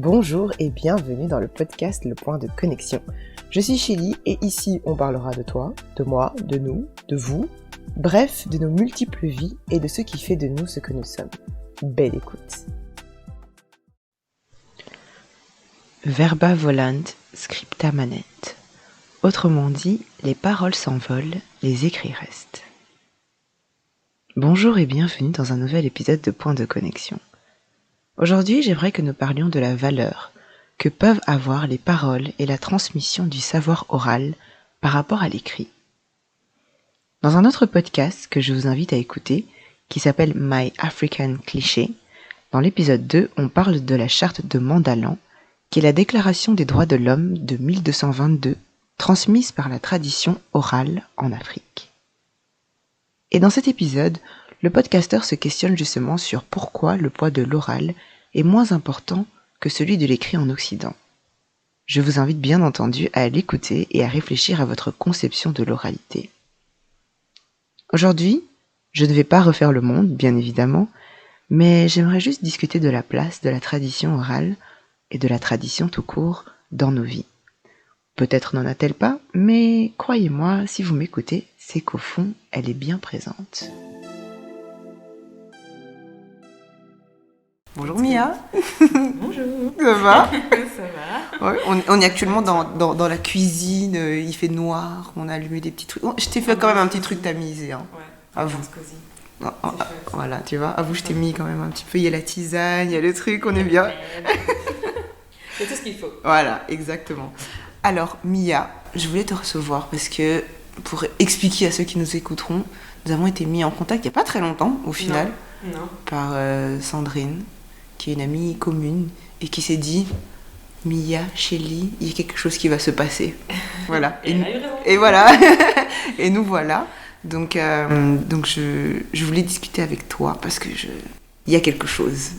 Bonjour et bienvenue dans le podcast Le Point de Connexion. Je suis Chélie et ici on parlera de toi, de moi, de nous, de vous, bref, de nos multiples vies et de ce qui fait de nous ce que nous sommes. Belle écoute. Verba volant, scripta manet. Autrement dit, les paroles s'envolent, les écrits restent. Bonjour et bienvenue dans un nouvel épisode de Point de Connexion. Aujourd'hui, j'aimerais que nous parlions de la valeur que peuvent avoir les paroles et la transmission du savoir oral par rapport à l'écrit. Dans un autre podcast que je vous invite à écouter, qui s'appelle My African Cliché, dans l'épisode 2, on parle de la charte de Mandalan, qui est la déclaration des droits de l'homme de 1222, transmise par la tradition orale en Afrique. Et dans cet épisode, le podcasteur se questionne justement sur pourquoi le poids de l'oral est moins important que celui de l'écrit en Occident. Je vous invite bien entendu à l'écouter et à réfléchir à votre conception de l'oralité. Aujourd'hui, je ne vais pas refaire le monde, bien évidemment, mais j'aimerais juste discuter de la place de la tradition orale et de la tradition tout court dans nos vies. Peut-être n'en a-t-elle pas, mais croyez-moi, si vous m'écoutez, c'est qu'au fond, elle est bien présente. Bonjour Mia. Bonjour. Ça va? Ça va. Ouais, on est actuellement dans la cuisine, il fait noir, on a allumé des petits trucs. Oh, je t'ai fait quand même un petit truc tamisé. Hein. Ouais. Avoue. Voilà, tu vois, avoue, je t'ai mis quand même un petit peu, il y a la tisane, il y a le truc, on est bien. C'est tout ce qu'il faut. Voilà, exactement. Alors Mia, je voulais te recevoir parce que pour expliquer à ceux qui nous écouteront, nous avons été mis en contact il n'y a pas très longtemps au final Non. par Sandrine, qui est une amie commune et qui s'est dit Mia, Chélie, il y a quelque chose qui va se passer. Voilà. Et voilà. Et nous voilà. Donc je voulais discuter avec toi parce que il y a quelque chose.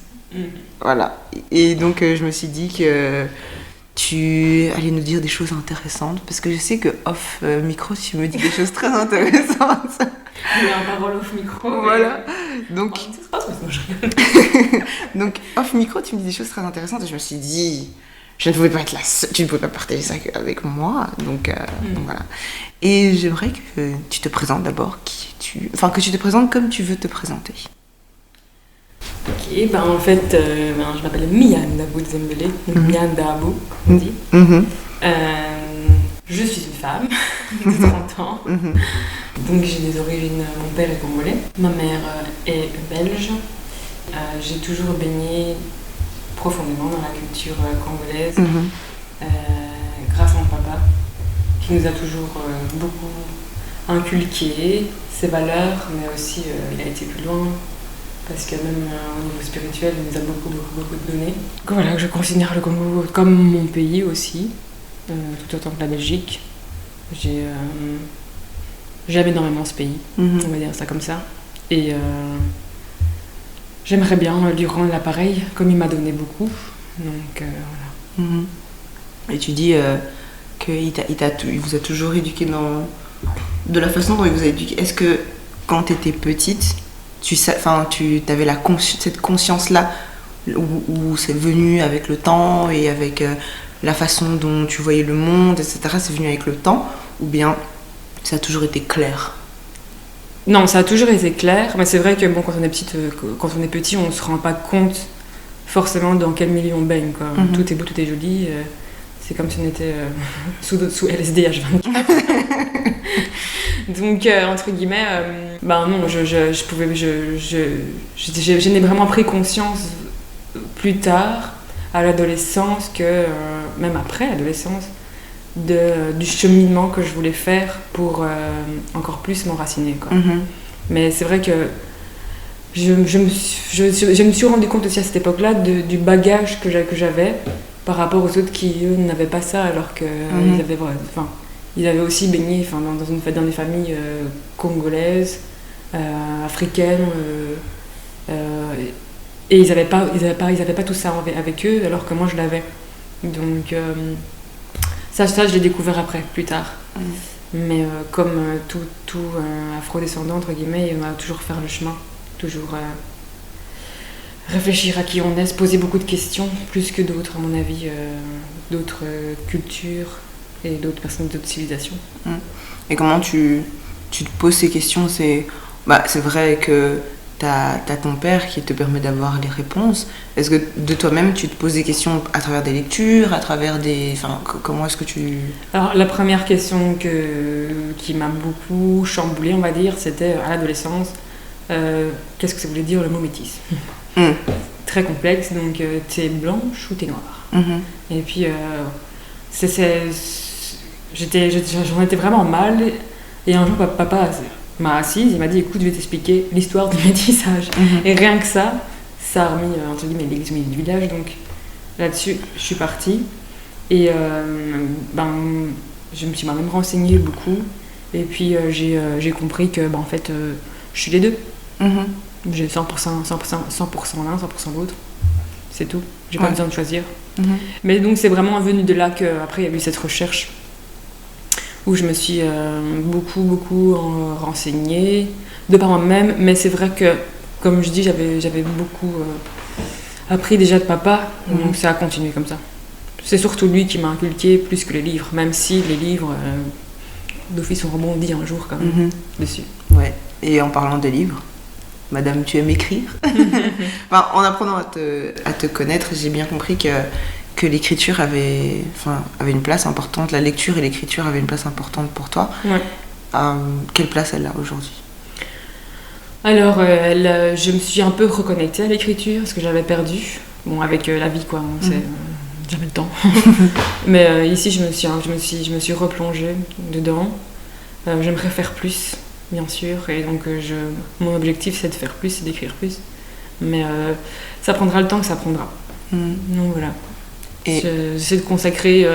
Voilà. Et donc je me suis dit que tu allais nous dire des choses intéressantes parce que je sais que off micro tu me dis des choses très intéressantes. Il y a un parole off micro. Voilà. Donc donc off micro tu me dis des choses très intéressantes et je me suis dit je ne pouvais pas être là, tu ne pouvais pas partager ça avec moi, donc voilà. Et j'aimerais que tu te présentes d'abord que tu te présentes comme tu veux te présenter. Ok, en fait, je m'appelle Mia Ndabou Zembele, Mia Ndabou, on dit. Je suis une femme de 30 ans, donc j'ai des origines, mon père est congolais, ma mère est belge. J'ai toujours baigné profondément dans la culture congolaise, grâce à mon papa, qui nous a toujours beaucoup inculqué ses valeurs, mais aussi il a été plus loin, parce que même au niveau spirituel, il nous a beaucoup donné. Donc voilà, je considère le Congo comme mon pays aussi, tout autant que la Belgique. J'aime énormément ce pays, on va dire ça comme ça. Et j'aimerais bien lui rendre l'appareil, comme il m'a donné beaucoup. Donc voilà. Et tu dis qu'il vous a toujours éduqué de la façon dont il vous a éduqué. Est-ce que quand tu étais petite, tu avais cette conscience-là où c'est venu avec le temps et avec la façon dont tu voyais le monde, etc. C'est venu avec le temps ou bien ça a toujours été clair? Non, ça a toujours été clair, mais c'est vrai que quand on est petit, on ne se rend pas compte forcément dans quel milieu on baigne, quoi. Tout est beau, tout est joli. C'est comme si on était sous LSD H24. Donc, entre guillemets, non, je n'ai vraiment pris conscience plus tard, à l'adolescence, que même après l'adolescence, du cheminement que je voulais faire pour encore plus m'enraciner, quoi. Mais c'est vrai que je me suis rendu compte aussi à cette époque-là du bagage que j'avais par rapport aux autres qui, eux, n'avaient pas ça, alors qu'ils avaient aussi baigné dans des familles congolaises, africaines, et ils n'avaient pas tout ça avec eux, alors que moi je l'avais. Donc ça je l'ai découvert après, plus tard. Mais comme tout afro-descendant, entre guillemets, il va toujours faire le chemin, toujours réfléchir à qui on est, se poser beaucoup de questions, plus que d'autres, à mon avis, d'autres cultures et d'autres personnes d'autres civilisations. Et comment tu te poses ces questions? C'est vrai que t'as ton père qui te permet d'avoir les réponses. Est-ce que de toi-même, tu te poses des questions à travers des lectures, à travers des... Enfin, comment est-ce que tu... Alors, la première question qui m'a beaucoup chamboulée, on va dire, c'était à l'adolescence, qu'est-ce que ça voulait dire le mot métis? Très complexe, donc t'es blanche ou t'es noire? Et puis, j'en étais vraiment mal, et un jour, papa m'a assise, il m'a dit écoute, je vais t'expliquer l'histoire du métissage. Et rien que ça a remis entre guillemets l'église du village. Donc là-dessus, je suis partie et je me suis même renseignée beaucoup. Et puis j'ai compris que en fait, je suis les deux. J'ai 100% l'un, 100% l'autre. C'est tout. J'ai pas besoin de choisir. Mais donc c'est vraiment venu de là qu'après il y a eu cette recherche où je me suis beaucoup renseignée de par moi-même, mais c'est vrai que, comme je dis, j'avais beaucoup appris déjà de papa, donc ça a continué comme ça. C'est surtout lui qui m'a inculqué plus que les livres, même si les livres d'office ont rebondi un jour quand même dessus. Ouais, et en parlant de livres, Madame, tu aimes écrire? En apprenant à te connaître, j'ai bien compris que l'écriture avait une place importante, la lecture et l'écriture avaient une place importante pour toi. Ouais. Quelle place elle a aujourd'hui? Alors, je me suis un peu reconnectée à l'écriture, parce que j'avais perdu. Bon, avec la vie, quoi, c'est jamais le temps. Mais ici, je me suis replongée dedans. J'aimerais faire plus, bien sûr, et donc mon objectif, c'est de faire plus, c'est d'écrire plus. Mais ça prendra le temps que ça prendra. Donc voilà. Et j'essaie de consacrer...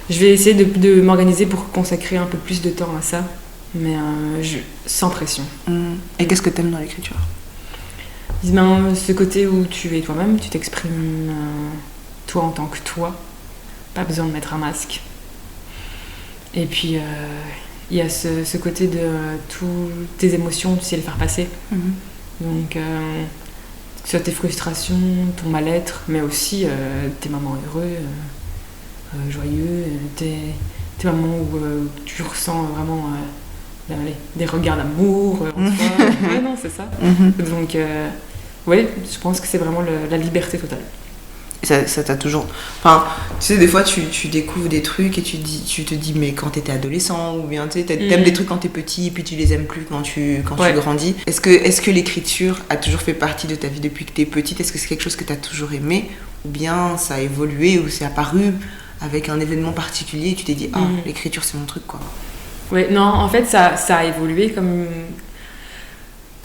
je vais essayer de m'organiser pour consacrer un peu plus de temps à ça, mais sans pression. Et qu'est-ce que tu aimes dans l'écriture? Ce côté où tu es toi-même, tu t'exprimes toi en tant que toi, pas besoin de mettre un masque. Et puis il y a ce côté de toutes tes émotions, tu sais les faire passer. Donc que ce soit tes frustrations, ton mal-être, mais aussi tes moments heureux, joyeux, tes moments où tu ressens vraiment des regards d'amour en toi. Ouais, non, c'est ça. Donc, ouais, je pense que c'est vraiment la liberté totale. Et ça t'a toujours... Enfin, tu sais, des fois, tu découvres des trucs et tu te dis, mais quand t'étais adolescent, ou bien, tu sais, t'aimes des trucs quand t'es petit, puis tu les aimes plus quand tu grandis. Est-ce que l'écriture a toujours fait partie de ta vie depuis que t'es petite? Est-ce que c'est quelque chose que t'as toujours aimé? Ou bien ça a évolué, ou c'est apparu avec un événement particulier et tu t'es dit, l'écriture, c'est mon truc, quoi? Ouais, non, en fait, ça a évolué comme...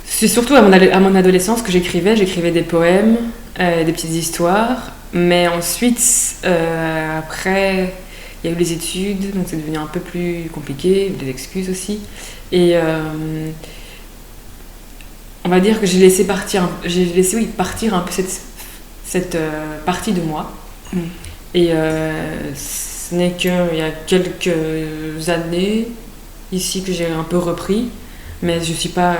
C'est surtout à mon adolescence que j'écrivais des poèmes, des petites histoires. Mais ensuite, après, il y a eu les études, donc c'est devenu un peu plus compliqué, des excuses aussi. Et on va dire que j'ai laissé partir un peu cette partie de moi. Et ce n'est qu'il y a quelques années ici que j'ai un peu repris. Mais je suis pas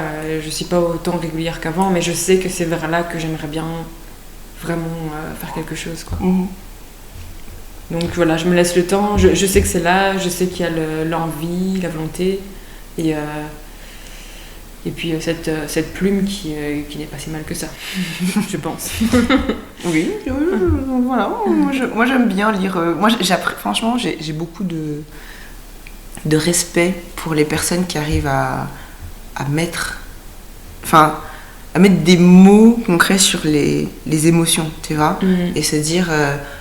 autant régulière qu'avant, mais je sais que c'est vers là que j'aimerais bien vraiment faire quelque chose, quoi. Donc voilà, je me laisse le temps, je sais que c'est là, je sais qu'il y a l'envie, la volonté, et puis cette plume qui n'est pas si mal que ça, je pense. Oui, voilà, moi j'aime bien lire, franchement j'ai beaucoup de respect pour les personnes qui arrivent à mettre des mots concrets sur les émotions, tu vois, et se dire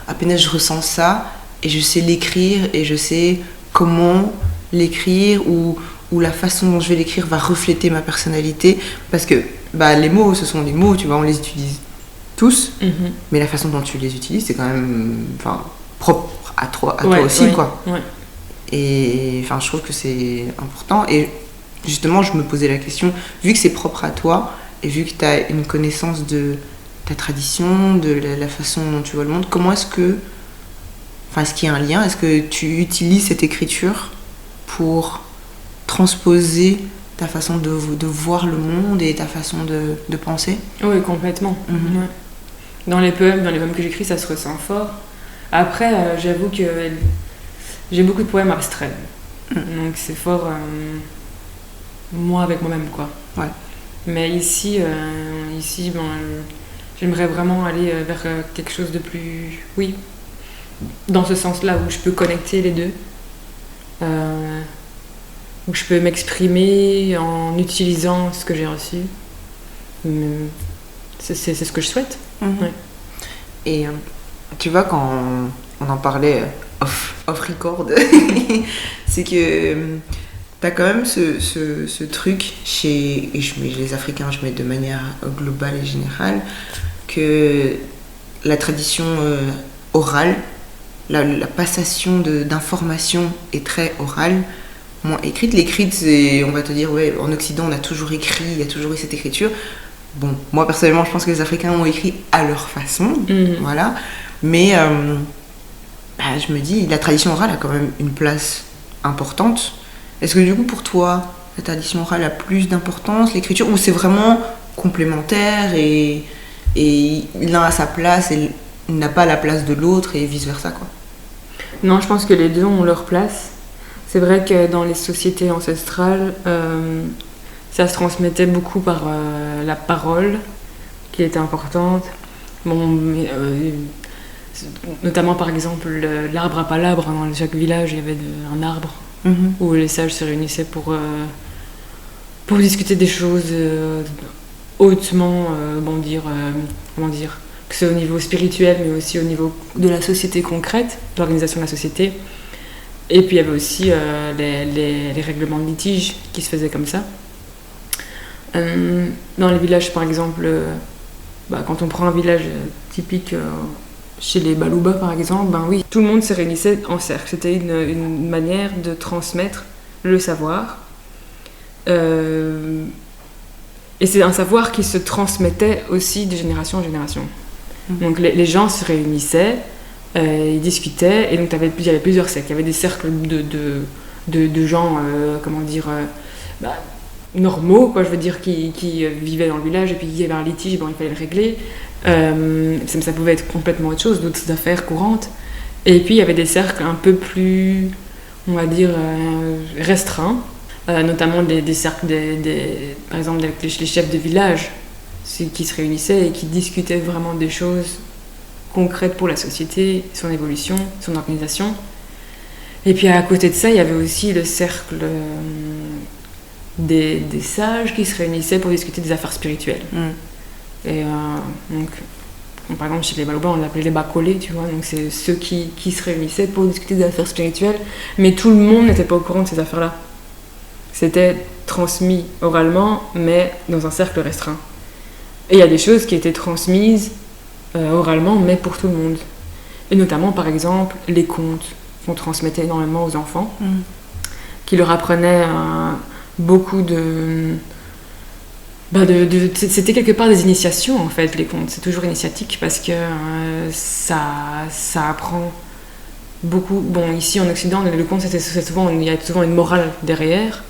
à peine je ressens ça et je sais l'écrire et je sais comment l'écrire ou la façon dont je vais l'écrire va refléter ma personnalité, parce que les mots, ce sont des mots, tu vois, on les utilise tous, mais la façon dont tu les utilises, c'est quand même propre à toi aussi, quoi. Ouais. Et je trouve que c'est important. Et justement, je me posais la question, vu que c'est propre à toi et vu que tu as une connaissance de ta tradition, de la façon dont tu vois le monde, comment est-ce qu'il y a un lien? Est-ce que tu utilises cette écriture pour transposer ta façon de voir le monde et ta façon de penser? Oui, complètement. Dans les poèmes que j'écris, ça se ressent fort. Après, j'avoue que j'ai beaucoup de poèmes abstraits. Donc c'est fort moi avec moi-même, quoi. Ouais. Mais ici, j'aimerais vraiment aller vers quelque chose de plus... Oui, dans ce sens-là, où je peux connecter les deux. Où je peux m'exprimer en utilisant ce que j'ai reçu. C'est ce que je souhaite. Ouais. Et tu vois, quand on en parlait off record, c'est que t'as quand même ce truc chez, et je mets les Africains, je mets de manière globale et générale, que la tradition orale, la passation d'informations est très orale, moins écrite. L'écrite, c'est, on va te dire, ouais, en Occident, on a toujours écrit, il y a toujours eu cette écriture. Bon, moi personnellement, je pense que les Africains ont écrit à leur façon, voilà. Mais je me dis, la tradition orale a quand même une place importante. Est-ce que du coup, pour toi, la tradition orale a plus d'importance, l'écriture, ou c'est vraiment complémentaire et l'un a sa place et il n'a pas la place de l'autre et vice-versa, quoi? Non, je pense que les deux ont leur place. C'est vrai que dans les sociétés ancestrales, ça se transmettait beaucoup par la parole, qui était importante. Bon, notamment par exemple l'arbre à palabre. Dans chaque village, il y avait un arbre où les sages se réunissaient pour discuter des choses hautement, comment dire, que ce soit au niveau spirituel, mais aussi au niveau de la société concrète, de l'organisation de la société. Et puis il y avait aussi les règlements de litige qui se faisaient comme ça. Dans les villages, par exemple, quand on prend un village typique chez les Balouba, par exemple, oui, tout le monde se réunissait en cercle. C'était une manière de transmettre le savoir. Et c'est un savoir qui se transmettait aussi de génération en génération. Donc les gens se réunissaient, ils discutaient, et donc il y avait plusieurs cercles. Il y avait des cercles de gens, normaux, quoi, je veux dire, qui vivaient dans le village, et puis il y avait un litige, il fallait le régler. Ça pouvait être complètement autre chose, d'autres affaires courantes. Et puis il y avait des cercles un peu plus, on va dire, restreints, notamment des cercles, par exemple, avec les chefs de village, qui se réunissaient et qui discutaient vraiment des choses concrètes pour la société, son évolution, son organisation. Et puis à côté de ça, il y avait aussi le cercle des sages qui se réunissaient pour discuter des affaires spirituelles. Et donc, par exemple, chez les Balouba, on l'appelait les Bakolés, tu vois, donc c'est ceux qui se réunissaient pour discuter des affaires spirituelles, mais tout le monde n'était pas au courant de ces affaires-là. C'était transmis oralement, mais dans un cercle restreint. Et il y a des choses qui étaient transmises oralement, mais pour tout le monde. Et notamment, par exemple, les contes qu'on transmettait énormément aux enfants, qui leur apprenaient beaucoup c'était quelque part des initiations, en fait, les contes. C'est toujours initiatique parce que ça apprend beaucoup. Bon, ici en Occident, le conte, il y a souvent une morale derrière.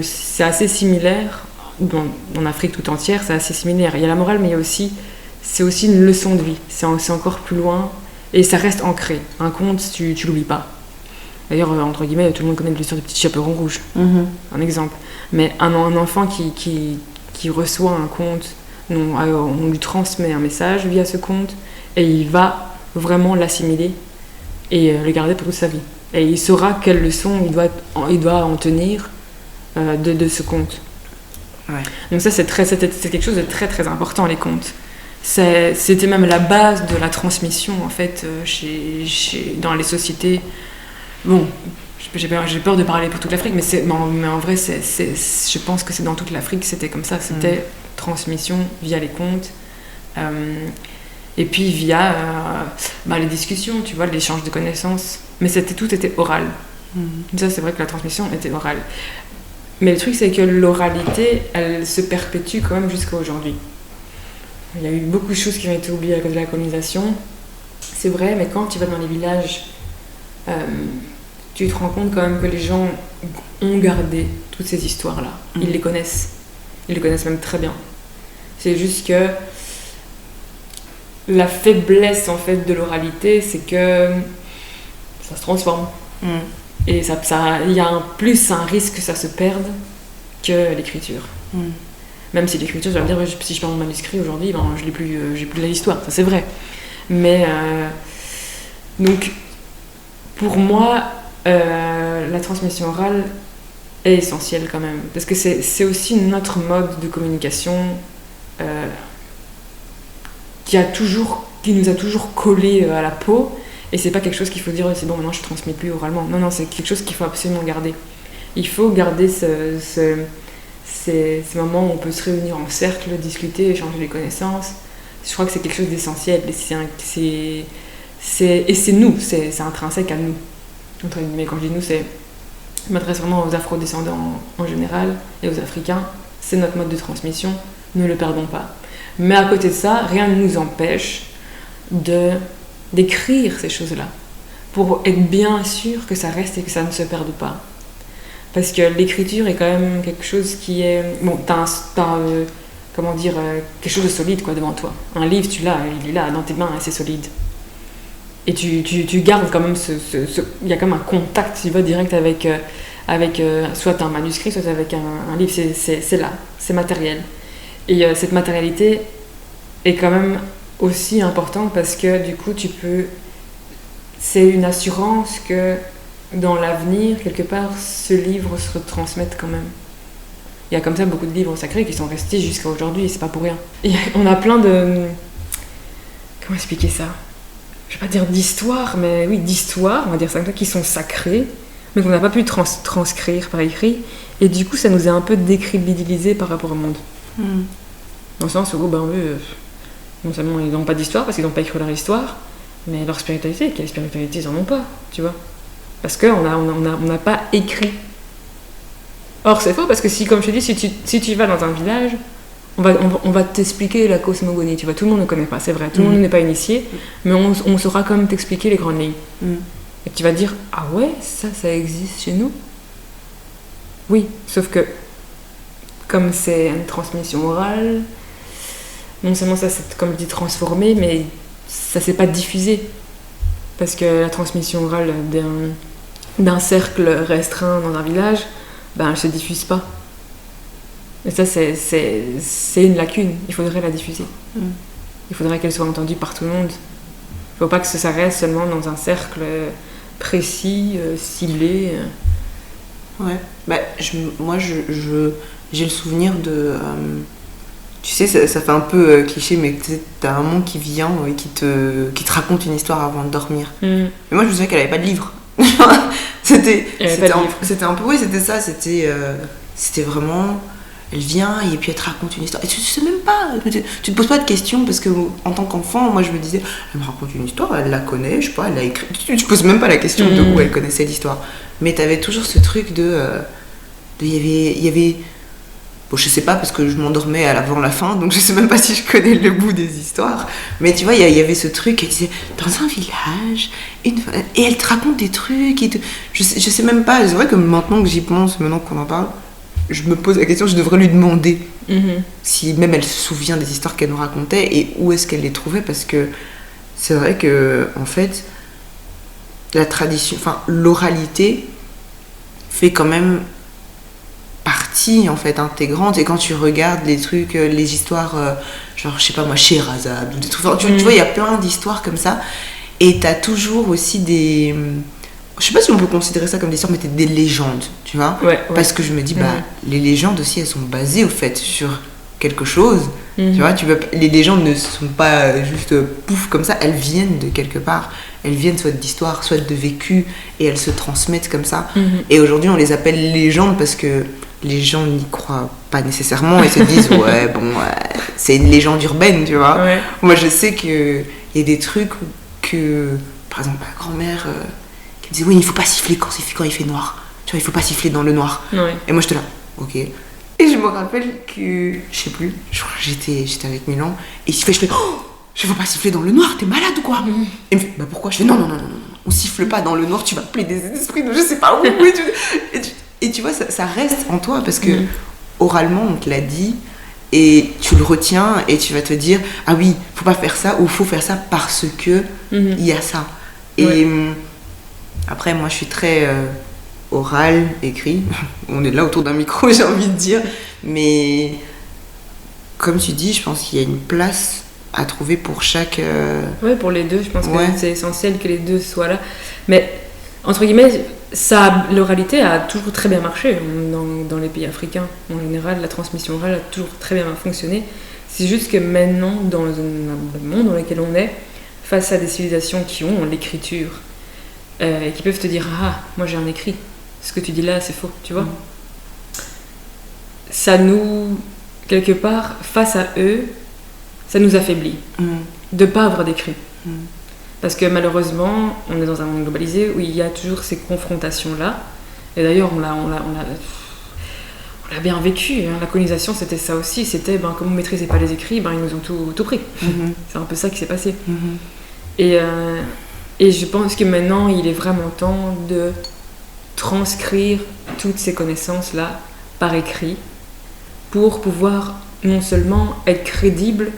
C'est assez similaire. Bon, en Afrique tout entière, c'est assez similaire. Il y a la morale, mais c'est aussi une leçon de vie. C'est encore plus loin et ça reste ancré. Un conte, tu l'oublies pas. D'ailleurs, entre guillemets, tout le monde connaît l'histoire du petit chaperon rouge, un exemple. Mais un enfant qui reçoit un conte, on lui transmet un message via ce conte et il va vraiment l'assimiler et le garder pour toute sa vie. Et il saura quelle leçon il doit en tenir de ce conte. Ouais. Donc ça, c'est quelque chose de très très important, les contes. C'était même la base de la transmission, en fait, dans les sociétés. Bon, j'ai peur de parler pour toute l'Afrique, mais en vrai, je pense que c'est dans toute l'Afrique, c'était comme ça. C'était transmission via les contes. Et puis via les discussions, tu vois, l'échange de connaissances. Mais tout était oral. Ça, c'est vrai que la transmission était orale. Mais le truc, c'est que l'oralité, elle se perpétue quand même jusqu'à aujourd'hui. Il y a eu beaucoup de choses qui ont été oubliées à cause de la colonisation. C'est vrai, mais quand tu vas dans les villages, tu te rends compte quand même que les gens ont gardé toutes ces histoires-là. Ils les connaissent. Ils les connaissent même très bien. C'est juste que la faiblesse en fait de l'oralité, c'est que ça se transforme. Et il y a un risque que ça se perde que l'écriture. Même si l'écriture, je vais me dire, si je perds mon manuscrit aujourd'hui, ben, j'ai plus de l'histoire, ça c'est vrai. Mais donc, pour moi, la transmission orale est essentielle quand même. Parce que c'est aussi notre mode de communication qui nous a toujours collé à la peau. Et c'est pas quelque chose qu'il faut dire, c'est bon, maintenant je transmets plus oralement. Non, c'est quelque chose qu'il faut absolument garder. Il faut garder ces moments où on peut se réunir en cercle, discuter, échanger des connaissances. Je crois que c'est quelque chose d'essentiel. Et c'est nous, c'est intrinsèque à nous. Mais quand je dis nous, je m'adresse vraiment aux afro-descendants en général et aux Africains. C'est notre mode de transmission, ne le perdons pas. Mais à côté de ça, rien ne nous empêche d'écrire ces choses-là pour être bien sûr que ça reste et que ça ne se perde pas. Parce que l'écriture est quand même quelque chose qui est... Bon, quelque chose de solide quoi, devant toi. Un livre, tu l'as, il est là, dans tes mains, c'est solide. Et tu gardes quand même il y a comme un contact, tu vois, direct avec soit un manuscrit, soit avec un livre, c'est là, c'est matériel. Et cette matérialité est quand même aussi importante parce que du coup, c'est une assurance que dans l'avenir, quelque part, ce livre se retransmette quand même. Il y a comme ça beaucoup de livres sacrés qui sont restés jusqu'à aujourd'hui, et c'est pas pour rien. Et on a plein de... Comment expliquer ça ? Je vais pas dire d'histoire, mais oui, d'histoire, on va dire ça, qui sont sacrées, mais qu'on n'a pas pu transcrire par écrit. Et du coup, ça nous a un peu décrédibilisé par rapport au monde. Dans le sens où, non seulement ils n'ont pas d'histoire, parce qu'ils n'ont pas écrit leur histoire, mais leur spiritualité, quelle spiritualité ils n'en ont pas, tu vois ? Parce qu'on n'a pas écrit. Or, c'est faux, parce que comme je te dis, si tu vas dans un village, on va t'expliquer la cosmogonie, tu vois, tout le monde ne connaît pas, c'est vrai, tout le monde n'est pas initié, mais on saura quand même t'expliquer les grandes lignes. Et tu vas dire, ah ouais, ça existe chez nous ? Oui, sauf que, comme c'est une transmission orale, non seulement ça s'est, comme je dis, transformé, mais ça s'est pas diffusé. Parce que la transmission orale d'un cercle restreint dans un village, elle se diffuse pas. Et ça, c'est une lacune. Il faudrait la diffuser. Il faudrait qu'elle soit entendue par tout le monde. Il faut pas que ça reste seulement dans un cercle précis, ciblé. Ouais. Moi, j'ai le souvenir de... tu sais, ça fait un peu cliché, mais t'as un monde qui vient et qui te raconte une histoire avant de dormir. Mais moi, je me souviens qu'elle avait pas de livre. c'était un peu... Oui, c'était ça. C'était vraiment... Elle vient et puis elle te raconte une histoire. Et tu sais même pas, tu te poses pas de questions parce que en tant qu'enfant, moi je me disais, elle me raconte une histoire, elle la connaît, je sais pas, elle l'a écrit. Tu te poses même pas la question de où elle connaissait l'histoire. Mais t'avais toujours ce truc il y avait bon, je sais pas parce que je m'endormais avant la fin, donc je sais même pas si je connais le bout des histoires. Mais tu vois, il y avait ce truc, elle disait, dans un village, et elle te raconte des trucs. Je sais même pas, c'est vrai que maintenant que j'y pense, maintenant qu'on en parle, je me pose la question, je devrais lui demander si même elle se souvient des histoires qu'elle nous racontait et où est-ce qu'elle les trouvait, parce que c'est vrai que en fait la tradition, l'oralité fait quand même partie en fait intégrante. Et quand tu regardes les trucs, les histoires genre je sais pas moi, Scheherazade ou des trucs, tu vois, il y a plein d'histoires comme ça, et t'as toujours aussi des... Je sais pas si on peut considérer ça comme des histoires, mais des légendes, tu vois. Ouais. Parce que je me dis, les légendes aussi, elles sont basées au fait sur quelque chose. Tu vois, les légendes ne sont pas juste pouf comme ça, elles viennent de quelque part. Elles viennent soit d'histoire, soit de vécu, et elles se transmettent comme ça. Et aujourd'hui, on les appelle légendes parce que les gens n'y croient pas nécessairement et se disent, c'est une légende urbaine, tu vois. Ouais. Moi, je sais qu'il y a des trucs que, par exemple, ma grand-mère... Elle disait, oui, il faut pas siffler quand il fait noir. Tu vois, il faut pas siffler dans le noir. Ouais. Et moi, j'étais là, ok. Et je me rappelle que, je sais plus, je crois que j'étais avec Milan, et je fais, oh, je ne faut pas siffler dans le noir, t'es malade ou quoi? Et il me fait, pourquoi? Je fais, non, on siffle pas dans le noir, tu vas appeler des esprits, je sais pas où. Et tu vois, ça reste en toi, parce que oralement, on te l'a dit, et tu le retiens et tu vas te dire ah oui, faut pas faire ça ou faut faire ça parce que il y a ça. Et après moi je suis très oral, écrit, on est là autour d'un micro j'ai envie de dire, mais comme tu dis, je pense qu'il y a une place à trouver pour chaque... Oui, pour les deux, je pense que c'est essentiel que les deux soient là. Mais, entre guillemets, l'oralité a toujours très bien marché dans les pays africains. En général, la transmission orale a toujours très bien fonctionné. C'est juste que maintenant, dans le monde dans lequel on est, face à des civilisations qui ont l'écriture, et qui peuvent te dire « Ah, moi j'ai un écrit, ce que tu dis là, c'est faux, tu vois ?» Ça nous... Quelque part, face à eux, ça nous affaiblit de ne pas avoir d'écrit. Parce que malheureusement, on est dans un monde globalisé où il y a toujours ces confrontations-là. Et d'ailleurs, on l'a bien vécu. Hein. La colonisation, c'était ça aussi. C'était, comme on ne maîtrisait pas les écrits, ils nous ont tout pris. C'est un peu ça qui s'est passé. Et je pense que maintenant, il est vraiment temps de transcrire toutes ces connaissances-là par écrit pour pouvoir non seulement être crédible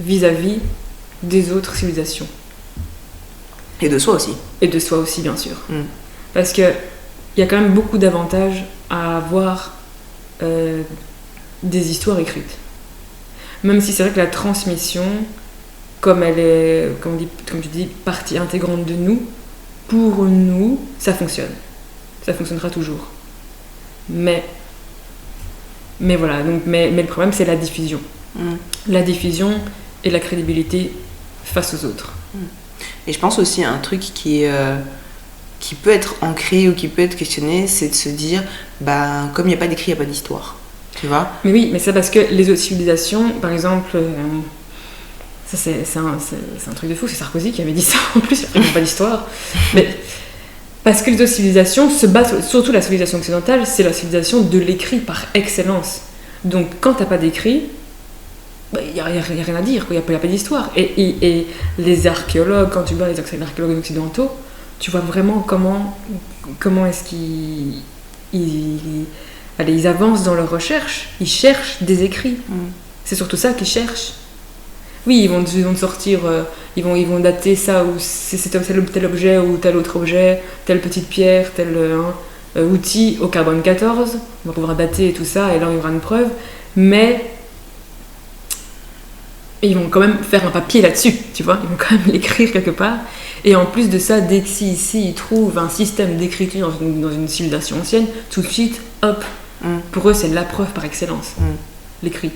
vis-à-vis des autres civilisations. Et de soi aussi. Et de soi aussi, bien sûr. Parce qu'il y a quand même beaucoup d'avantages à avoir des histoires écrites. Même si c'est vrai que la transmission, comme elle est, comme tu dis, partie intégrante de nous, pour nous, ça fonctionne. Ça fonctionnera toujours. Mais voilà, mais le problème, c'est la diffusion. La diffusion et la crédibilité face aux autres. Et je pense aussi à un truc qui peut être ancré ou qui peut être questionné, c'est de se dire, comme il n'y a pas d'écrit, il n'y a pas d'histoire. Tu vois ? Mais oui, mais c'est parce que les autres civilisations, par exemple, ça c'est un truc de fou, c'est Sarkozy qui avait dit ça en plus, il n'y a pas d'histoire. Mais parce que les autres civilisations se basent, surtout la civilisation occidentale, c'est la civilisation de l'écrit par excellence. Donc quand tu n'as pas d'écrit, il n'y a rien à dire, il n'y a pas d'histoire. Et les archéologues, quand tu vois les archéologues occidentaux, tu vois vraiment comment est-ce ils avancent dans leur recherche. Ils cherchent des écrits. C'est surtout ça qu'ils cherchent. Oui, ils vont te sortir, ils vont dater ça, ou c'est tel objet, ou tel autre objet, telle petite pierre, tel outil au carbone 14. On va pouvoir dater et tout ça, et là il y aura une preuve. Mais ils vont quand même faire un papier là-dessus, tu vois. Ils vont quand même l'écrire quelque part. Et en plus de ça, dès que ils trouvent un système d'écriture dans une civilisation ancienne, tout de suite, hop, pour eux c'est la preuve par excellence, l'écrit.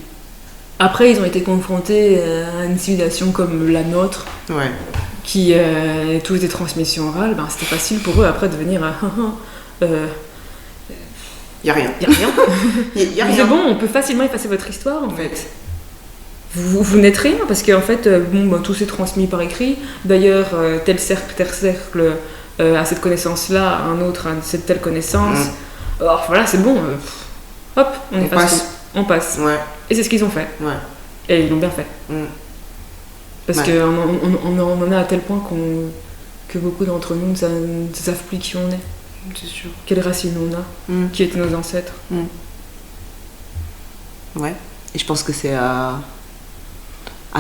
Après, ils ont été confrontés à une civilisation comme la nôtre, qui tout était transmission orale. C'était facile pour eux après de venir y a rien. Y a rien. y a rien. C'est bon, on peut facilement effacer votre histoire en fait. Vous n'êtes rien parce qu'en fait, tout s'est transmis par écrit. D'ailleurs, tel cercle a cette connaissance-là, un autre a cette telle connaissance. Alors voilà, c'est bon. Hop, on efface tout. On passe. Et c'est ce qu'ils ont fait. Et ils l'ont bien fait. Parce qu'on en est à tel point que beaucoup d'entre nous ne savent plus qui on est. C'est sûr. Quelles racines on a. Qui étaient nos ancêtres. Ouais. Et je pense que c'est à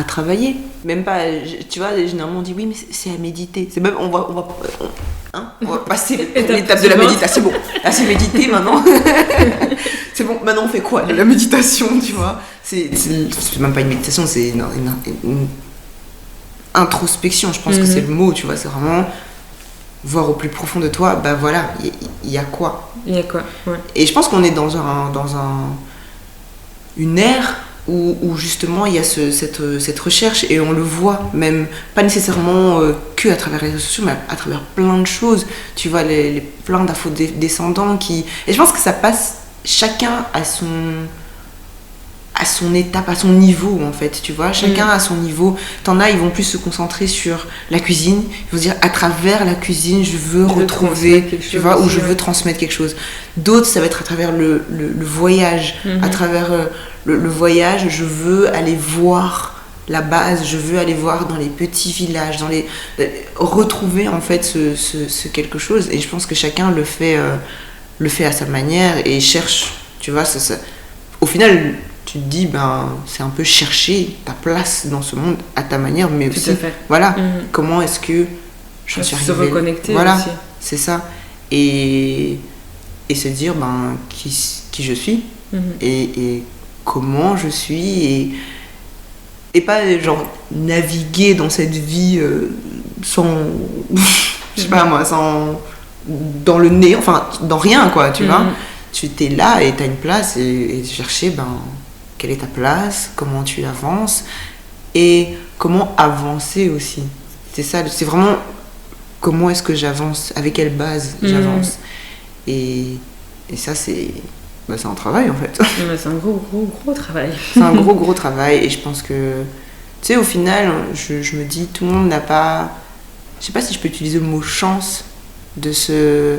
travailler. Même pas, tu vois, généralement on dit oui, mais c'est à méditer. C'est même, on va passer l'étape de la méditation. C'est bon, là c'est méditer maintenant. C'est bon, maintenant on fait quoi ? La méditation, tu vois. C'est même pas une méditation, c'est une introspection, je pense que c'est le mot, tu vois. C'est vraiment voir au plus profond de toi, voilà, il y a quoi ? Il y a quoi, ouais. Et je pense qu'on est dans une ère où justement il y a cette recherche et on le voit même pas nécessairement que à travers les réseaux sociaux mais à travers plein de choses, tu vois, les plein d'afro-descendants et je pense que ça passe chacun à son étape, à son niveau en fait, tu vois, chacun à son niveau. T'en as, ils vont plus se concentrer sur la cuisine, ils vont dire à travers la cuisine je veux retrouver, tu vois, ou je veux transmettre quelque chose. D'autres ça va être à travers le voyage, à travers le voyage, je veux aller voir la base, je veux aller voir dans les petits villages, retrouver en fait ce quelque chose. Et je pense que chacun le fait à sa manière et cherche, tu vois, au final tu te dis, c'est un peu chercher ta place dans ce monde à ta manière, mais aussi, voilà, comment est-ce que je suis arrivée... Se reconnecter voilà, aussi. C'est ça. Et se dire, qui je suis, et comment je suis, et pas, genre, naviguer dans cette vie sans... je sais pas moi, sans... dans le nez, enfin, dans rien, quoi, tu vois. Tu t'es là et t'as une place et chercher, quelle est ta place, comment tu avances et comment avancer aussi. C'est ça, c'est vraiment comment est-ce que j'avance, avec quelle base j'avance. Et ça, c'est un travail en fait. C'est un gros travail. C'est un gros travail et je pense que, tu sais, au final, je me dis, tout le monde n'a pas, je sais pas si je peux utiliser le mot chance, de se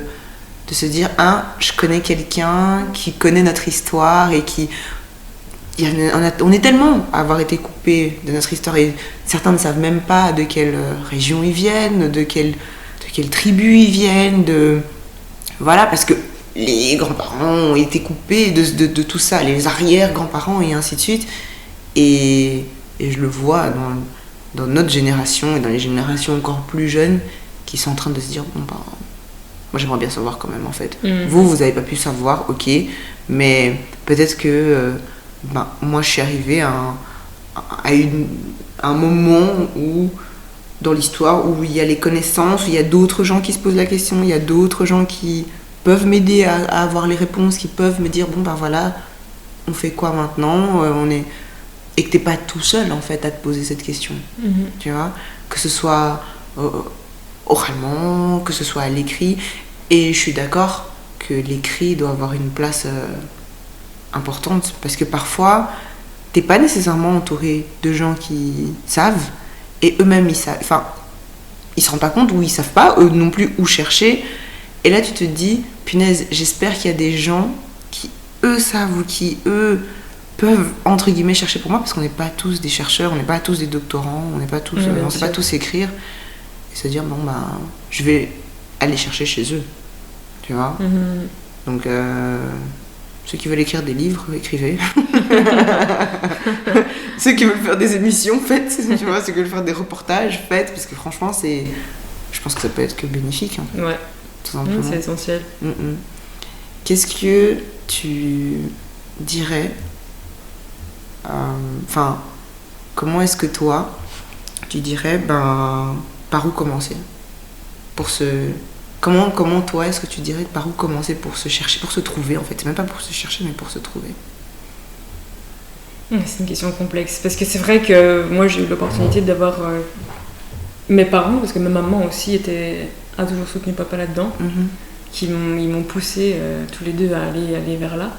dire, je connais quelqu'un qui connaît notre histoire et qui... On est tellement à avoir été coupés de notre histoire et certains ne savent même pas de quelle région ils viennent, de quelle tribu ils viennent, voilà, parce que les grands-parents ont été coupés de tout ça, les arrière-grands-parents et ainsi de suite. Et je le vois dans notre génération et dans les générations encore plus jeunes qui sont en train de se dire, moi j'aimerais bien savoir quand même en fait. Vous n'avez pas pu savoir, ok, mais peut-être que moi je suis arrivée à un moment où, dans l'histoire, où il y a les connaissances, où il y a d'autres gens qui se posent la question, il y a d'autres gens qui peuvent m'aider à avoir les réponses, qui peuvent me dire, voilà, on fait quoi maintenant, et que t'es pas tout seul en fait à te poser cette question, tu vois, que ce soit oralement, que ce soit à l'écrit. Et je suis d'accord que l'écrit doit avoir une place importante, parce que parfois t'es pas nécessairement entouré de gens qui savent, et eux-mêmes ils savent, enfin ils se rendent pas compte, ou ils savent pas eux non plus où chercher, et là tu te dis, punaise, j'espère qu'il y a des gens qui eux savent, ou qui eux peuvent entre guillemets chercher pour moi, parce qu'on n'est pas tous des chercheurs, on n'est pas tous des doctorants, on n'est pas tous, on sait pas tous écrire, et se dire je vais aller chercher chez eux, tu vois. Donc ceux qui veulent écrire des livres, écrivez. Ceux qui veulent faire des émissions, faites, tu vois, ceux qui veulent faire des reportages, faites, parce que franchement je pense que ça peut être que bénéfique, ouais, tout simplement. c'est essentiel. Qu'est-ce que tu dirais, comment est-ce que toi tu dirais par où commencer pour comment toi est-ce que tu dirais par où commencer pour se chercher, pour se trouver en fait, c'est même pas pour se chercher mais pour se trouver? C'est une question complexe, parce que c'est vrai que moi j'ai eu l'opportunité d'avoir mes parents, parce que ma maman aussi a toujours soutenu papa là-dedans, ils m'ont poussé tous les deux à aller vers là,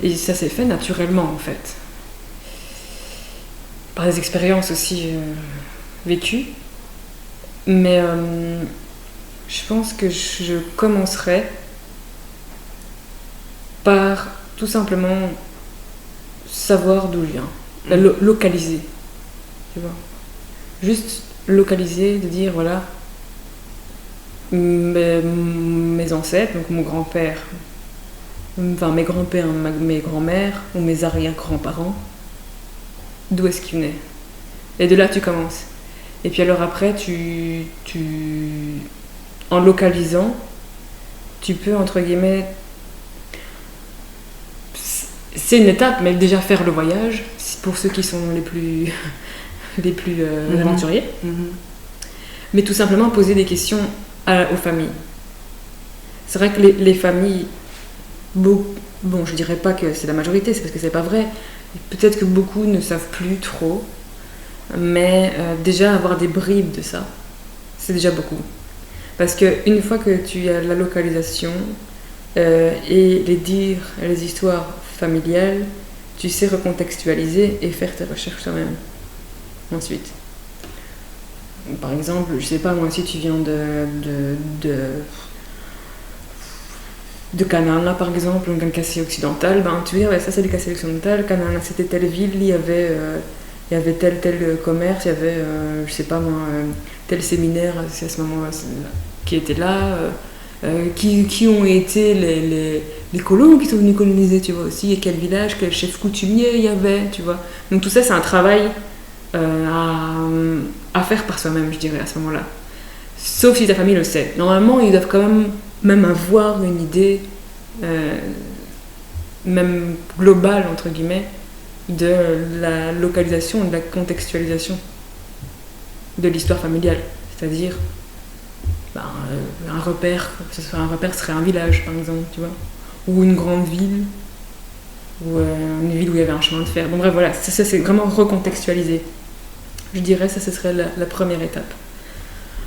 et ça s'est fait naturellement en fait, par des expériences aussi vécues, mais je pense que je commencerai par tout simplement savoir d'où je viens, localiser, tu vois, juste localiser, de dire voilà, mes ancêtres, donc mon grand-père, enfin mes grands-pères, mes grands-mères ou mes arrière-grands-parents, d'où est-ce qu'ils venaient, et de là tu commences. Et puis alors après, en localisant, tu peux, entre guillemets, c'est une étape, mais déjà faire le voyage, pour ceux qui sont les plus aventuriers. Mais tout simplement poser des questions aux familles. C'est vrai que les familles, bon, je dirais pas que c'est la majorité, c'est parce que c'est pas vrai. Peut-être que beaucoup ne savent plus trop, mais déjà avoir des bribes de ça, c'est déjà beaucoup. Parce qu'une fois que tu as la localisation et les histoires familiales, tu sais recontextualiser et faire tes recherches toi-même. Ensuite, par exemple, je sais pas moi, si tu viens de Canaan là par exemple, donc un quartier occidental, tu dis ouais, ça c'est le quartier occidental, Canaan c'était telle ville, il y avait tel commerce, il y avait je sais pas moi, tel séminaire, c'est à ce moment-là qui était là, qui ont été les colons qui sont venus coloniser, tu vois, aussi, et quel village, quel chef coutumier il y avait, tu vois. Donc tout ça, c'est un travail à faire par soi-même, je dirais, à ce moment-là. Sauf si ta famille le sait. Normalement, ils doivent quand même avoir une idée, même globale, entre guillemets, de la localisation, de la contextualisation de l'histoire familiale. C'est-à-dire, un repère, que ce soit un repère serait un village, par exemple, tu vois, ou une grande ville, ou une ville où il y avait un chemin de fer. Bon bref, voilà, ça c'est vraiment recontextualisé. Je dirais ça, ce serait la première étape.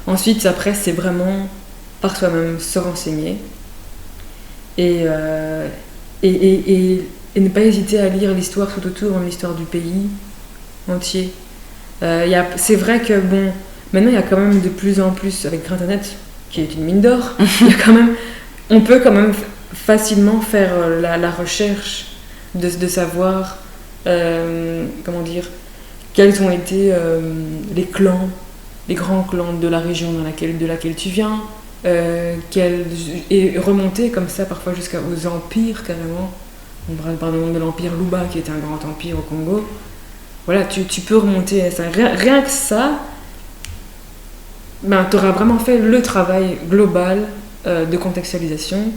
Ensuite, après, c'est vraiment par soi-même se renseigner et ne pas hésiter à lire l'histoire tout autour, l'histoire du pays entier. C'est vrai que, bon, maintenant il y a quand même de plus en plus, avec Internet, qui est une mine d'or, on peut quand même facilement faire la recherche de savoir, comment dire, quels ont été les clans, les grands clans de la région de laquelle tu viens, et remonter comme ça parfois jusqu'aux empires carrément. On parle par exemple de l'empire Luba qui était un grand empire au Congo. Voilà, tu peux remonter à ça. Rien que ça, tu auras vraiment fait le travail global de contextualisation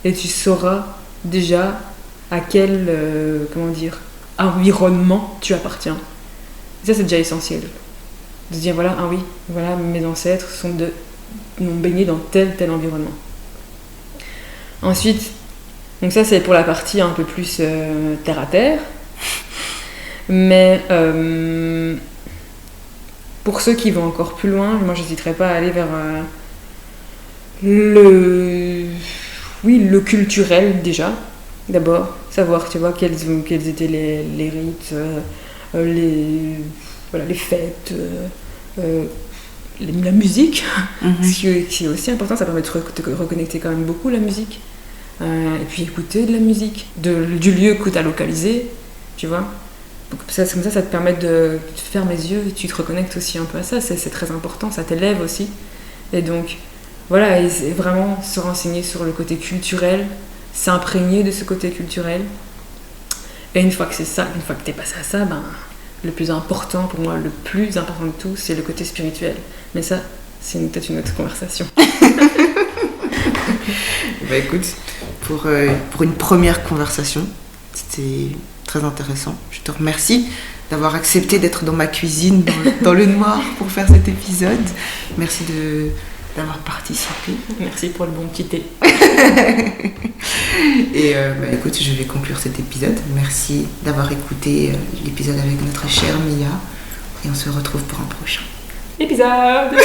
et tu sauras déjà à quel environnement tu appartiens. Ça, c'est déjà essentiel. De se dire, voilà, ah oui, voilà, mes ancêtres ont baigné dans tel environnement. Ensuite, donc ça, c'est pour la partie un peu plus terre à terre. Mais pour ceux qui vont encore plus loin, moi, je n'hésiterai pas à aller vers le culturel déjà. D'abord, savoir, tu vois, quels étaient les rites, les fêtes, la musique, ce qui est aussi important, ça permet de te reconnecter quand même beaucoup, la musique. Et puis écouter de la musique, du lieu que tu as localisé, tu vois. Donc, comme ça te permet de fermer les yeux et tu te reconnectes aussi un peu à ça, c'est très important, ça t'élève aussi. Et donc, voilà, et vraiment se renseigner sur le côté culturel, s'imprégner de ce côté culturel. Et une fois que t'es passé à ça, le plus important pour moi, le plus important de tout, c'est le côté spirituel. Mais ça, c'est peut-être une autre conversation. Écoute, pour une première conversation, c'était très intéressant. Je te remercie d'avoir accepté d'être dans ma cuisine, dans le noir, pour faire cet épisode. Merci d'avoir participé. Merci pour le bon petit thé. Et écoute, je vais conclure cet épisode. Merci d'avoir écouté l'épisode avec notre chère Mia. Et on se retrouve pour un prochain épisode.